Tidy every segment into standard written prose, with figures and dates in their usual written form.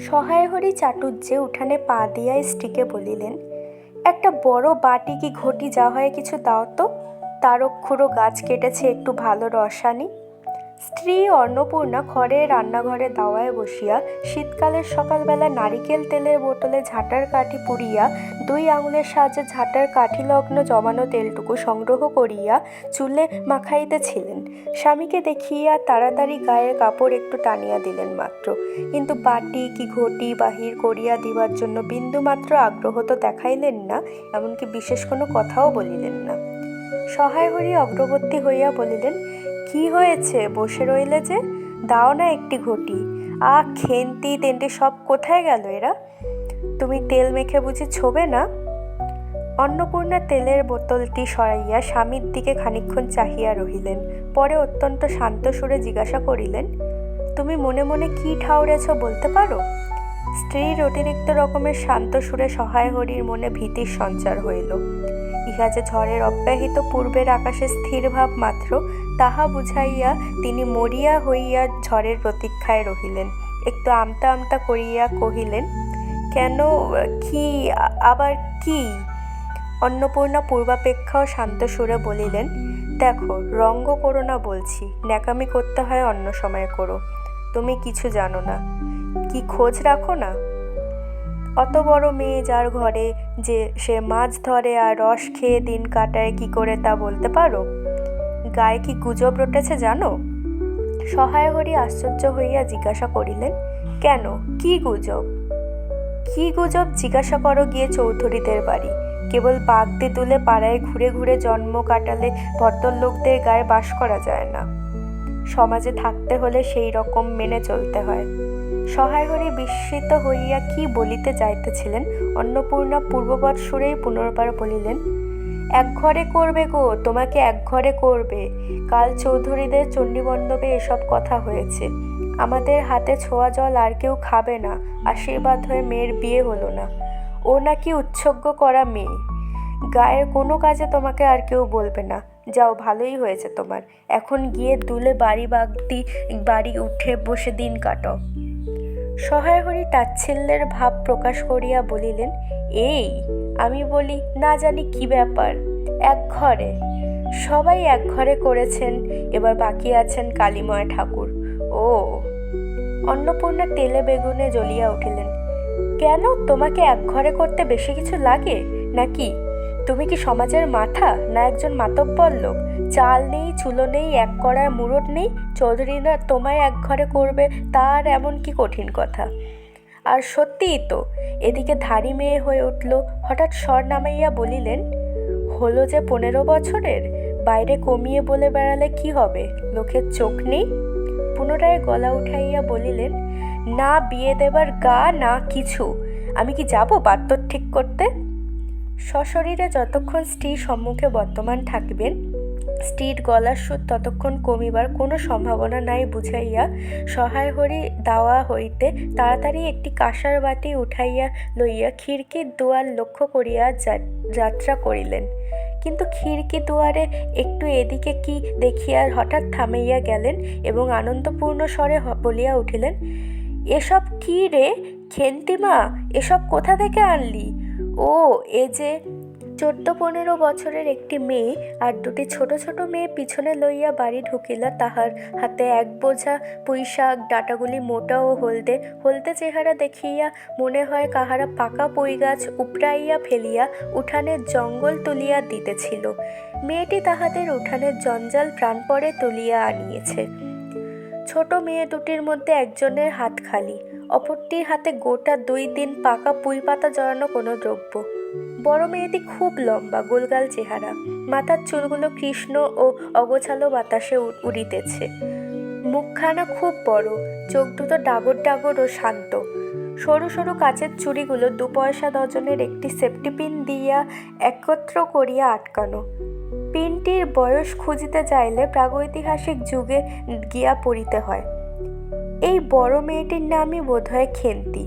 সহায়হরি চাটুজ্জে উঠানে পা দিয়া স্ত্রীকে বলিলেন, একটা বড় বাটি কি ঘটি যা হয় কিছু দাও তো, তারক্ষুরো গাছ কেটেছে, একটু ভালো রস আনি। স্ত্রী অন্নপূর্ণা ঘরে রান্নাঘরে দাওয়ায় বসিয়া শীতকালের সকালবেলা নারিকেল তেলের বোতলে ঝাঁটার কাঠি পুড়িয়া 2 আঙুলের সাহায্যে ঝাঁটার কাঠি লগ্ন জমানো তেলটুকু সংগ্রহ করিয়া চুলে মাখাইতেছিলেন। স্বামীকে দেখিয়া তাড়াতাড়ি গায়ের কাপড় একটু টানিয়া দিলেন মাত্র, কিন্তু বাটি কি ঘটি বাহির করিয়া দিবার জন্য বিন্দুমাত্র আগ্রহ তো দেখাইলেন না, এমনকি বিশেষ কোনো কথাও বলিলেন না। সহায়হরি অগ্রবর্তী হইয়া বলিলেন, কি হয়েছে, বসে রইলে যে, দাও না একটি ঘটি। খেন্তি তেন্টি সব কোথায় গেল এরা? তুমি তেল মেখে বুঝি ছোবে না? অন্নপূর্ণা তেলের বোতলটি সরাইয়া স্বামীর দিকে খানিকক্ষণ চাহিয়া রহিলেন, পরে অত্যন্ত শান্ত সুরে জিজ্ঞাসা করিলেন, তুমি মনে মনে কি ঠাউরেছ বলতে পারো? স্ত্রীর অতিরিক্ত রকমের শান্ত সুরে সহায়হরির মনে ভীতির সঞ্চার হইল। ইহা যে ঝড়ের অব্যাহিত পূর্বের আকাশে স্থির ভাব মাত্র, তাহা বুঝাইয়া তিনি মরিয়া হইয়া ঝড়ের প্রতীক্ষায় রহিলেন। একটু আমতা আমতা করিয়া কহিলেন, কেন, কি, আবার কি? অন্নপূর্ণা পূর্বাপেক্ষাও শান্ত সুরে বলিলেন, দেখো, রঙ্গ করো না বলছি, ন্যাকামি করতে হয় অন্য সময় করো। তুমি কিছু জানো না, কি খোঁজ রাখো না? অত বড় মেয়ে যার ঘরে যে সে মাছ ধরে আর রস খেয়ে দিন কাটায়, কি করে তা বলতে পারো? গায়ে কি গুজব রটেছে জানো? সহায়হরি আশ্চর্য হইয়া জিজ্ঞাসা করিলেন, কেন, কি গুজব? কি গুজব জিজ্ঞাসা করো গিয়ে চৌধুরীদের বাড়ি। কেবল বাগদি তুলে পাড়ায় ঘুরে ঘুরে জন্ম কাটালে ভদ্রলোকদের গায়ে বাস করা যায় না। সমাজে থাকতে হলে সেই রকম মেনে চলতে হয়। সহায়হরি বিস্মিত হইয়া কি বলিতে যাইতেছিলেন, অন্নপূর্ণা পূর্ববৎ সুরেই পুনর্বার বলিলেন, এক ঘরে করবে গো, তোমাকে এক ঘরে করবে। কাল চৌধুরীদের চণ্ডীমণ্ডপে এসব কথা হয়েছে। আমাদের হাতে ছোঁয়া জল আর কেউ খাবে না, আশীর্বাদ হয়ে মেয়ের বিয়ে হলো না। ও নাকি উৎসর্গ করা মেয়ে। গায়ের কোনো কাজে তোমাকে আর কেউ বলবে না। যাও, ভালোই হয়েছে তোমার। এখন গিয়ে দুলে বাড়ি উঠে বসে দিন কাটো। সহায়হরি তাচ্ছিল্যের ভাব প্রকাশ করিয়া বলিলেন, এই আমি বলি, না জানি কি ব্যাপার, এক ঘরে। সবাই এক ঘরে করেছেন, এবার বাকি আছেন কালীময় ঠাকুর। ও! অন্নপূর্ণা তেলে বেগুনে জ্বলিয়া উঠিলেন, কেন, তোমাকে এক ঘরে করতে বেশি কিছু লাগে নাকি? তুমি কি সমাজের মাথা, না একজন মাতব্বর লোক? চাল নেই, চুলো নেই, এক করার মুরট নেই, চৌধুরীরা তোমায় এক ঘরে করবে, তার এমন কি কঠিন কথা? আর সত্যিই তো। এদিকে ধাড়ি মেয়ে হয়ে উঠল, হঠাৎ স্বর নামাইয়া বলিলেন, হলো যে 15 বছরের, বাইরে কমিয়ে বলে বেড়ালে কি হবে, লোকের চোখ নেই? পুনরায় গলা উঠাইয়া বলিলেন, না বিয়ে দেবার গা, না কিছু। আমি কি যাব পাত্র ঠিক করতে? সশরীরে যতক্ষণ স্ত্রীর সম্মুখে বর্তমান থাকিবেন, স্ত্রীর গলার সুর ততক্ষণ কমিবার কোনো সম্ভাবনা নাই বুঝাইয়া সহায়হরি দাওয়া হইতে তাড়াতাড়ি একটি কাঁসার বাটি উঠাইয়া লইয়া খিড়কির দুয়ার লক্ষ্য করিয়া যাত্রা করিলেন। কিন্তু খিড়কি দুয়ারে একটু এদিকে কি দেখিয়া হঠাৎ থামাইয়া গেলেন এবং আনন্দপূর্ণ স্বরে বলিয়া উঠিলেন, এসব কি রে খেন্তিমা, এসব কোথা থেকে আনলি? ও, এ যে 14-15 বছরের একটি মেয়ে আর 2টি ছোট ছোট মেয়ে পিছনে লইয়া বাড়ি ঢুকিল। তাহার হাতে এক বোঝা পুঁইশাক, ডাঁটাগুলি মোটা ও হলদে হলদে চেহারা দেখিয়া মনে হয় কাহারা পাকা পুঁই গাছ উপড়াইয়া ফেলিয়া উঠানের জঙ্গল তুলিয়া দিতেছিল। মেয়েটি তাহাদের উঠানের জঞ্জাল প্রাণপণে তুলিয়া আনিয়েছে। ছোট মেয়ে দুটির মধ্যে একজনের হাত খালি, অপরটির হাতে গোটা 2 দিন পাকা পুঁই পাতা জড়ানো কোনো দ্রব্য। বড় মেয়েটি খুব লম্বা, গোলগাল চেহারা, মাথার চুলগুলো কৃষ্ণ ও অগোছালো বাতাসে উড়িতেছে। মুখখানা খুব বড়, চোখ দুটো ডাগর ডাগর ও শান্ত। সরু সরু কাচের চুড়িগুলো 2 পয়সা ডজনের একটি সেফটি পিন দিয়া একত্র করিয়া আটকানো। পিনটির বয়স খুঁজিতে যাইলে প্রাগৈতিহাসিক যুগে গিয়া পড়িতে হয়। এই বড় মেয়েটির নামই বোধহয় খেন্তি,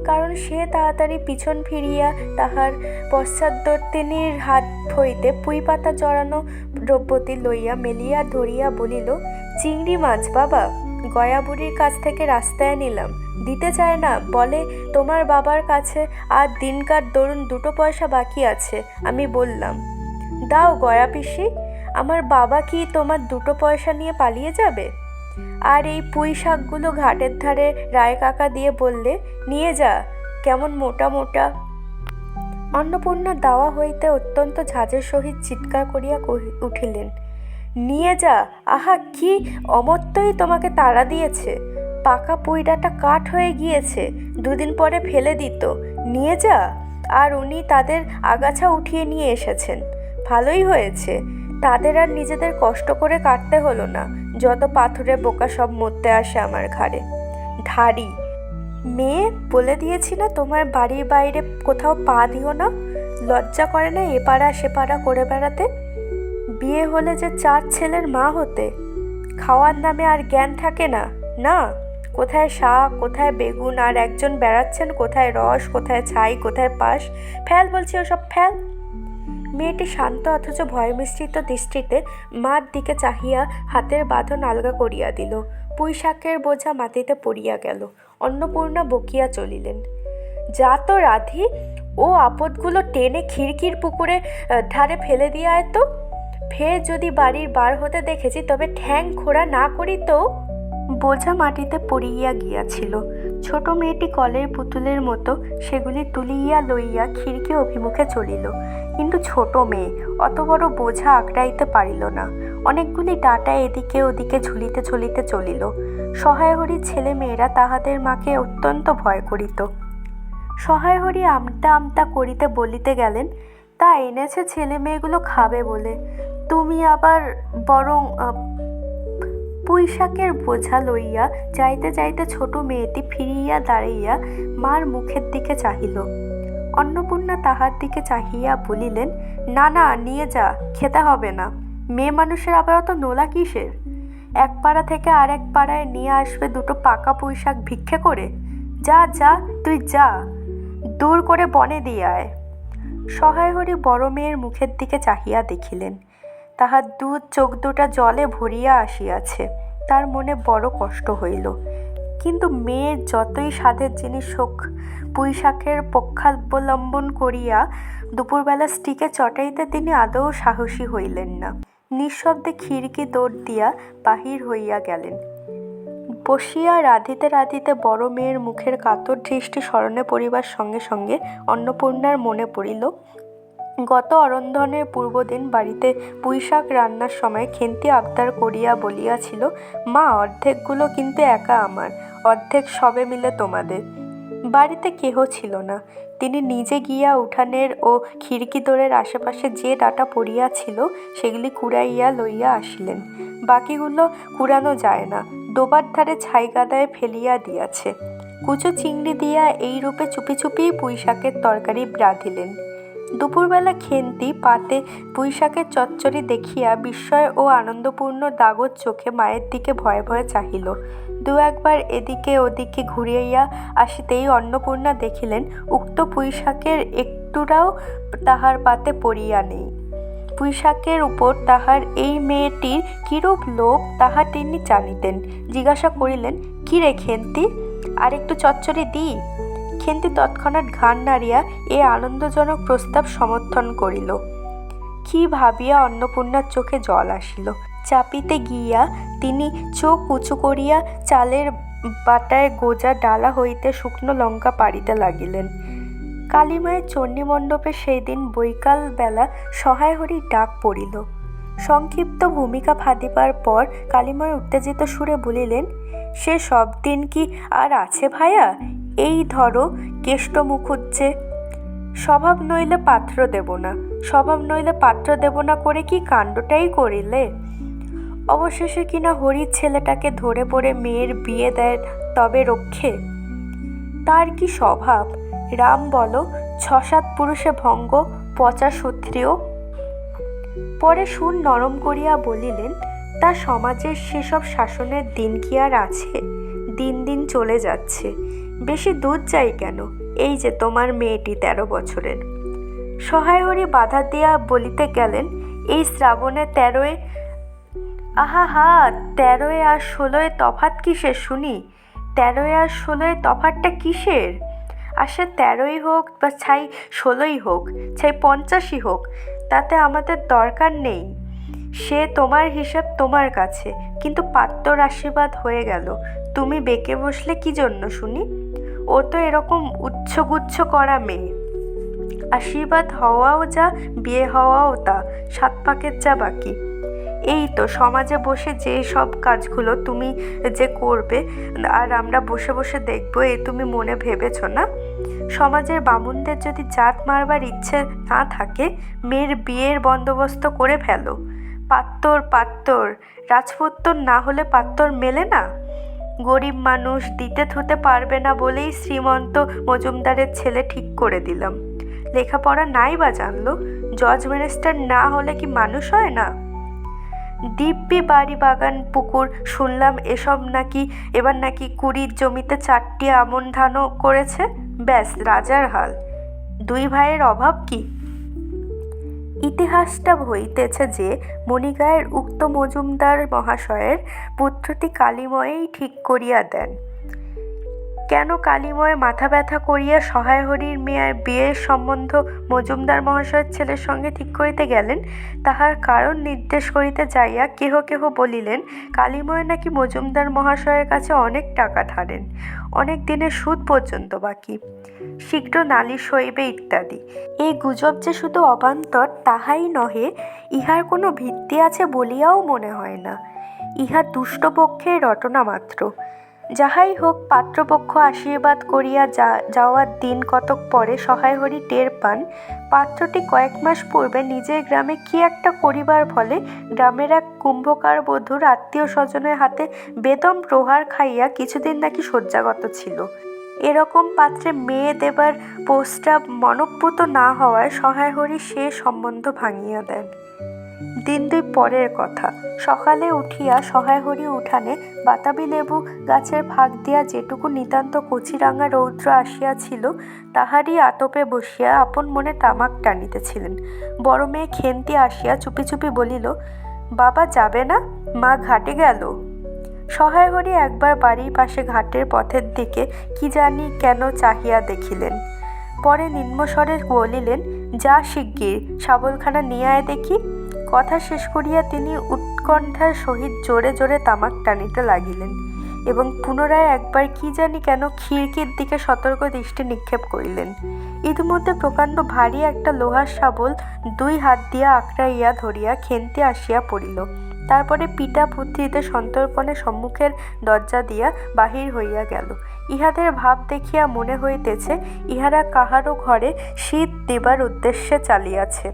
কারণ সে তাড়াতাড়ি পিছন ফিরিয়া তাহার পশ্চাদ্বর্তিনীর হাত হইতে পুঁই পাতা জড়ানো দ্রব্যটি লইয়া মেলিয়া ধরিয়া বলিল, চিংড়ি মাছ বাবা। গয়া বুড়ির কাছ থেকে রাস্তায় নিলাম, দিতে চায় না, বলে তোমার বাবার কাছে আর দিনকার দরুন 2 পয়সা বাকি আছে। আমি বললাম, দাও গয়া পিসি, আমার বাবা কি তোমার 2 পয়সা নিয়ে পালিয়ে যাবে? আর এই পুঁই শাকগুলো ঘাটের ধারে রায় কাকা দিয়ে বললে, নিয়ে যা, কেমন মোটা মোটা। অন্নপূর্ণা দাওয়া হইতে অত্যন্ত ঝাঁজের সহিত চিৎকার করিয়া উঠিলেন, নিয়ে যা, আহা কি অমর্ত্যই তোমাকে তাড়া দিয়েছে, পাকা পুইডাটা কাঠ হয়ে গিয়েছে, 2 দিন পরে ফেলে দিত, নিয়ে যা। আর উনি তাদের আগাছা উঠিয়ে নিয়ে এসেছেন, ভালোই হয়েছে, তাদের আর নিজেদের কষ্ট করে কাটতে হলো না, যত পাথরের বোকা সব মরতে আসে আমার ঘাড়ে। ধাড়ি মেয়ে, বলে দিয়েছি না তোমার বাড়ির বাইরে কোথাও পা দিও না, লজ্জা করে না এপাড়া সেপাড়া করে বেড়াতে? বিয়ে হলে যে 4 ছেলের মা হতে, খাওয়ার নামে আর জ্ঞান থাকে না, না? কোথায় শাক, কোথায় বেগুন, আর একজন বেড়াচ্ছেন কোথায় রস, কোথায় ছাই, কোথায় পাশ। ফেল বলছি ওসব, ফেল। মেয়েটি শান্ত অথচ ভয় মিশ্রিত দৃষ্টিতে মার দিকে চাহিয়া হাতের বাঁধন আলগা করিয়া দিল। পুঁই শাকের বোঝা মাটিতে পড়িয়া গেল। অন্নপূর্ণা বকিয়া চলিলেন, যা তো রাধি, ও আপদগুলো টেনে খিড়কির পুকুরে ধারে ফেলে দিয়ে আয় তো। ফের যদি বাড়ির বার হতে দেখেছি তবে ঠ্যাং খোড়া না করি তো। বোঝা মাটিতে পড়িয়া গিয়াছিল। ছোট মেয়েটি কলের পুতুলের মতো সেগুলি তুলিয়া লইয়া খিড়কি অভিমুখে চলিল। কিন্তু ছোট মেয়ে অত বড় বোঝা আঁকড়াইতে পারিল না। অনেকগুলি ডাঁটা এদিকে ওদিকে ঝুলিতে ঝুলিতে চলিল। সহায়হরির ছেলে মেয়েরা তাহাদের মাকে অত্যন্ত ভয় করিত। সহায়হরি আমতা আমতা করিতে বলিতে গেলেন, তা এনেছে ছেলে মেয়েগুলো খাবে বলে, তুমি আবার বরং। পুঁই শাকের বোঝা লইয়া যাইতে যাইতে ছোট মেয়েটি ফিরিয়া দাঁড়াইয়া মার মুখের দিকে চাহিল। অন্নপূর্ণা তাহার দিকে চাহিয়া বলিলেন, না না, নিয়ে যা, খেতে হবে না। মেয়ে মানুষের আবার অত নোলা কিসের? এক পাড়া থেকে আর এক পাড়ায় নিয়ে আসবে 2 পাকা পুঁই শাক ভিক্ষে করে? যা যা, তুই যা, দূর করে বনে দিয়ে আয়। সহায়হরি বড় মেয়ের মুখের দিকে চাহিয়া দেখিলেন, তাহার 2 চোখ দুটা জলে ভরিয়া আসিয়াছে। তার মনে বড় কষ্ট হইল। কিন্তু মেয়ের যতই স্বাদের জিনিস হোক, পুঁই শাকের পক্ষাবলম্বন করিয়া দুপুরবেলা স্টিকে চটাইতে তিনি আদৌ সাহসী হইলেন না। নিঃশব্দে খিড়কি দৌড় দিয়া বাহির হইয়া গেলেন। বসিয়া রাঁধিতে রাঁধিতে বড় মেয়ের মুখের কাতর দৃষ্টি স্মরণে পড়িবার সঙ্গে সঙ্গে অন্নপূর্ণার মনে পড়িল, গত অরন্ধনের পূর্বদিন বাড়িতে পুঁই শাক রান্নার সময় খেন্তি আবদার করিয়া বলিয়াছিল, মা, অর্ধেকগুলো কিন্তু একা আমার, অর্ধেক সবে মিলে তোমাদের। বাড়িতে কেহ ছিল না। তিনি নিজে গিয়া উঠানের ও খিড়কি দোরের আশেপাশে যে ডাঁটা পড়িয়াছিল সেগুলি কুড়াইয়া লইয়া আসিলেন। বাকিগুলো কুড়ানো যায় না, ডোবার ধারে ছাই গাদায় ফেলিয়া দিয়াছে। কুচো চিংড়ি দিয়া এই রূপে চুপি চুপিই পুঁই শাকের তরকারি রাঁধিলেন। দুপুরবেলা খেন্তি পাতে পুঁই শাকের চচ্চড়ি দেখিয়া বিস্ময় ও আনন্দপূর্ণ দাগর চোখে মায়ের দিকে ভয়ে ভয়ে চাহিল। 2-1বার এদিকে ওদিকে ঘুরিয়া আসিতেই অন্নপূর্ণা দেখিলেন উক্ত পুঁই শাকের একটুরাও তাহার পাতে পড়িয়া নেই। পুঁই শাকের উপর তাহার এই মেয়েটির কিরূপ লোভ তাহা তিনি জানিতেন। জিজ্ঞাসা করিলেন, কি রে খেন্তি, আর একটু চচ্চড়ি দিই? খেন্তি তৎক্ষণাৎ ঘাড় নাড়িয়া এ আনন্দজনক প্রস্তাব সমর্থন করিল। কি ভাবিয়া অন্নপূর্ণার চোখে জল আসিল। চাপিতে গিয়া তিনি চোখ উঁচু করিয়া চালের বাটায় গোজা ডালা হইতে শুকনো লঙ্কা পাড়িতে লাগিলেন। কালীমায়ের চণ্ডীমণ্ডপে সেই দিন বৈকাল বেলা সহায়হরির ডাক পড়িল। সংক্ষিপ্ত ভূমিকা ফাঁদিবার পর কালীময় উত্তেজিত সুরে বলিলেন, সে সব দিন কি আর আছে ভায়া? এই ধরো কেষ্ট মুখুজ্জে, স্বভাব নইলে পাত্র দেব না, স্বভাব নইলে পাত্র দেব না করে কি কাণ্ডটাই করিলে। অবশেষে কিনা হরির ছেলেটাকে ধরে পড়ে মেয়ের বিয়ে দেয় তবে রক্ষে। তার কি স্বভাব! রাম বলো, 6-7 পুরুষে ভঙ্গ, পচা ক্ষত্রিয়। পরে সুর নরম করিয়া বলিলেন, তা সমাজের সেসব শাসনের দিন কি আর আছে? দিন দিন চলে যাচ্ছে, বেশি দূর যাই কেন? এই যে তোমার মেয়েটি 13 বছরের। সহায়হরি বাধা দিয়া বলিতে গেলেন, এই শ্রাবণে 13 আহা হা, 13 আর 16 তফাৎ কিসের শুনি? 13 আর 16 তফাৎটা কিসের? আর সে 13ই হোক বা ছাই 16ই হোক, ছাই 50ই হোক, তাতে আমাদের দরকার নেই। সে তোমার হিসাব তোমার কাছে, কিন্তু পাত্রর আশীর্বাদ হয়ে গেল। তুমি বেঁকে বসলে কি জন্য শুনি? ও তো এরকম উচ্ছগুচ্ছ করা মেয়ে। আশীর্বাদ হওয়াও যা, বিয়ে হওয়াও তা, 7 পাকের যা বাকি। এই তো সমাজে বসে যে সব কাজগুলো তুমি যে করবে আর আমরা বসে বসে দেখবো, এই তুমি মনে ভেবেছ না? সমাজের বামুনদের যদি জাত মারবার ইচ্ছে না থাকে, মেয়ের বিয়ের বন্দোবস্ত করে ফেলো। পাত্তর রাজপুত্তর না হলে পাত্তর মেলে না। গরিব মানুষ দিতে থুতে পারবে না বলেই শ্রীমন্ত মজুমদারের ছেলে ঠিক করে দিলাম। লেখাপড়া নাই বা জানলো, জজ ব্যারিস্টার না হলে কি মানুষ হয় না? দিব্যি বাড়ি বাগান পুকুর, শুনলাম এসব নাকি এবার নাকি 20 জমিতে 4টি আমন ধানও করেছে। ব্যাস রাজার হাল। 2 ভাইয়ের অভাব কি? ইতিহাসটা বইতেছে যে মণিগায়ের উক্ত মজুমদার মহাশয়ের পুত্রটি কালীময়েই ঠিক করিয়া দেন। কেন কালীময় মাথা ব্যথা করিয়া সহায় হরির মেয়ের বিয়ের সম্বন্ধ মজুমদার মহাশয়ের ছেলের সঙ্গে ঠিক করিতে গেলেন, তাহার কারণ নির্দেশ করিতে যাইয়া কেহ কেহ বলিলেন কালীময় নাকি মজুমদার মহাশয়ের কাছে অনেক টাকা ধারেন, অনেক দিনের সুদ পর্যন্ত বাকি, শীঘ্র নালিশ হইবে ইত্যাদি। এই গুজব যে শুধু অবান্তর তাহাই নহে, ইহার কোনো ভিত্তি আছে বলিয়াও মনে হয় না। ইহা দুষ্টপক্ষের রটনা মাত্র। যাহাই হোক, পাত্রপক্ষ আশীর্বাদ করিয়া যাওয়ার দিন কতক পরে সহায় হরি টের পান পাত্রটি কয়েক মাস পূর্বে নিজের গ্রামে কি একটা করিবার ফলে গ্রামের এক কুম্ভকার বধূর আত্মীয় স্বজনের হাতে বেদম প্রহার খাইয়া কিছুদিন নাকি শয্যাগত ছিল। এরকম পাত্রে মেয়ে দেবার প্রস্তাব মনঃপূত না হওয়ায় সহায় হরি সে সম্বন্ধ ভাঙিয়া দেন। দিন 2 পরের কথা। সকালে উঠিয়া সহায় হরি উঠানে বাতাবি লেবু গাছের ফাঁক দিয়া যেটুকু নিতান্ত কচিরাঙা রৌদ্র আসিয়াছিল তাহারই আতপে বসিয়া আপন মনে তামাক টানিতেছিলেন। বড় মেয়ে খেন্তি আসিয়া চুপি চুপি বলিল, বাবা যাবে না? মা ঘাটে গেল। সহায় হরি একবার বাড়ির পাশে ঘাটের পথের দিকে কি জানি কেন চাহিয়া দেখিলেন। পরে নিম্নস্বরে বলিলেন, যা শিগগির শাবলখানা নিয়ে আয় দেখি। কথা শেষ করিয়া তিনি উৎকণ্ঠার সহিত জোরে জোরে তামাক টানিতে লাগিলেন এবং পুনরায় একবার কি জানি কেন খিড়কির দিকে সতর্ক দৃষ্টি নিক্ষেপ করিলেন। ইতিমধ্যে প্রকাণ্ড ভারী একটা লোহার শাবল 2 হাত দিয়া আঁকড়াইয়া ধরিয়া খেন্তি আসিয়া পড়িল। তারপরে পিতা পুত্রীতে সন্তর্পণে সম্মুখের দরজা দিয়া বাহির হইয়া গেল। ইহাদের ভাব দেখিয়া মনে হইতেছে ইহারা কাহারও ঘরে শীত দেবার উদ্দেশ্যে চালিয়াছে।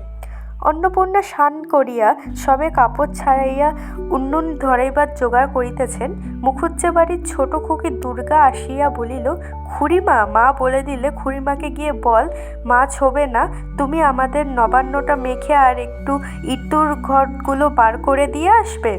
অন্নপূর্ণা স্নান করিয়া সবে কাপড় ছাড়াইয়া উনুন ধরাইবার জোগাড় করিতেছেন। মুখুজ্জে বাড়ির ছোট খুকি দুর্গা আসিয়া বলিল, খুড়িমা, মা বলে দিলে খুড়িমাকে গিয়ে বল মাছ হবে না, তুমি আমাদের নবান্নটা মেখে আর একটু ইঁতুর ঘরগুলো বার করে দিয়ে আসবে।